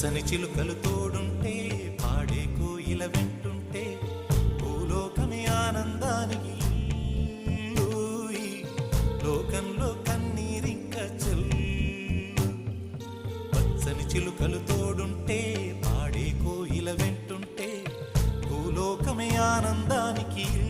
పచ్చని చిలుకలు తోడుంటే పాడే కోయిల వెంటుంటే భూలోకమే ఆనందానికి ఊయి. లోకంలో కన్నీరింక చెల్లు. పచ్చని చిలుకలు తోడుంటే పాడే కోయిల వెంటుంటే భూలోకమే ఆనందానికి